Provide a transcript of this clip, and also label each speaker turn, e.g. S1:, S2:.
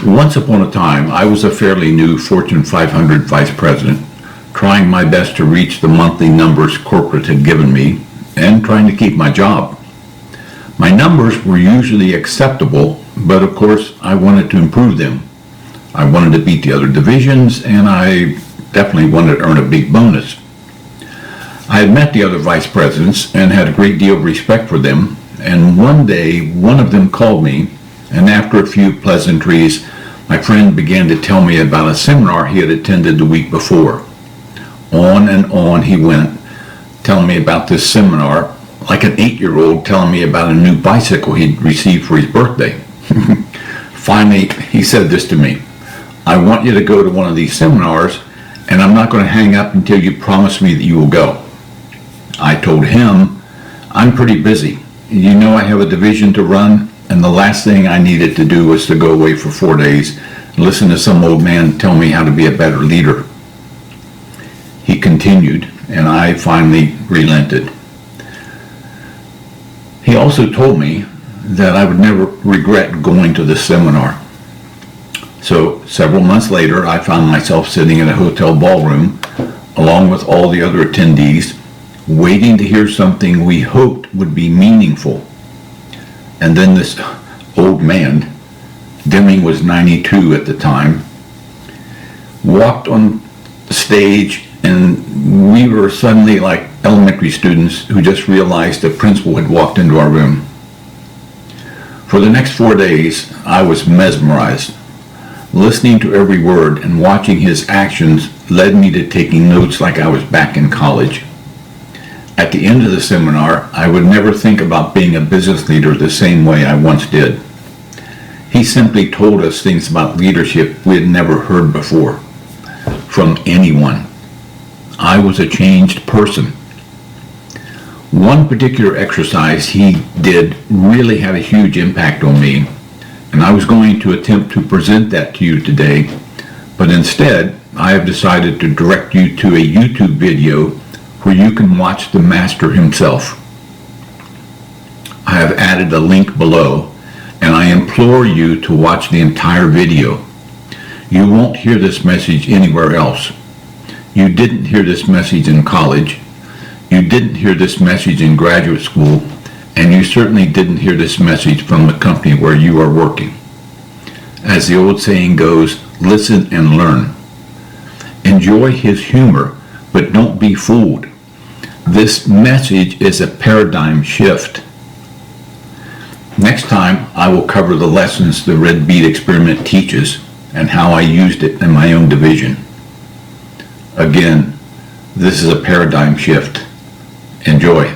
S1: Once upon a time, I was a fairly new Fortune 500 vice president, trying my best to reach the monthly numbers corporate had given me and trying to keep my job. My numbers were usually acceptable, but of course I wanted to improve them. I wanted to beat the other divisions, and I definitely wanted to earn a big bonus. I had met the other vice presidents and had a great deal of respect for them, and one day one of them called me, and after a few pleasantries, my friend began to tell me about a seminar he had attended the week before. On and on he went, telling me about this seminar, like an 8-year-old telling me about a new bicycle he'd received for his birthday. Finally, he said this to me: "I want you to go to one of these seminars, and I'm not going to hang up until you promise me that you will go." I told him, "I'm pretty busy. You know I have a division to run, and the last thing I needed to do was to go away for 4 days and listen to some old man tell me how to be a better leader." He continued, and I finally relented. He also told me that I would never regret going to this seminar. So several months later, I found myself sitting in a hotel ballroom along with all the other attendees, waiting to hear something we hoped would be meaningful. And then this old man, Deming was 92 at the time, walked on the stage, and we were suddenly like elementary students who just realized the principal had walked into our room. For the next 4 days, I was mesmerized. Listening to every word and watching his actions led me to taking notes like I was back in college. At the end of the seminar, I would never think about being a business leader the same way I once did. He simply told us things about leadership we had never heard before from anyone. I was a changed person. One particular exercise he did really had a huge impact on me, and I was going to attempt to present that to you today, but instead I have decided to direct you to a YouTube video where you can watch the master himself. I have added a link below, and I implore you to watch the entire video. You won't hear this message anywhere else. You didn't hear this message in college. You didn't hear this message in graduate school, and you certainly didn't hear this message from the company where you are working. As the old saying goes, listen and learn. Enjoy his humor, but don't be fooled. This message is a paradigm shift. Next time, I will cover the lessons the Red Bead Experiment teaches and how I used it in my own division. Again, this is a paradigm shift. Enjoy.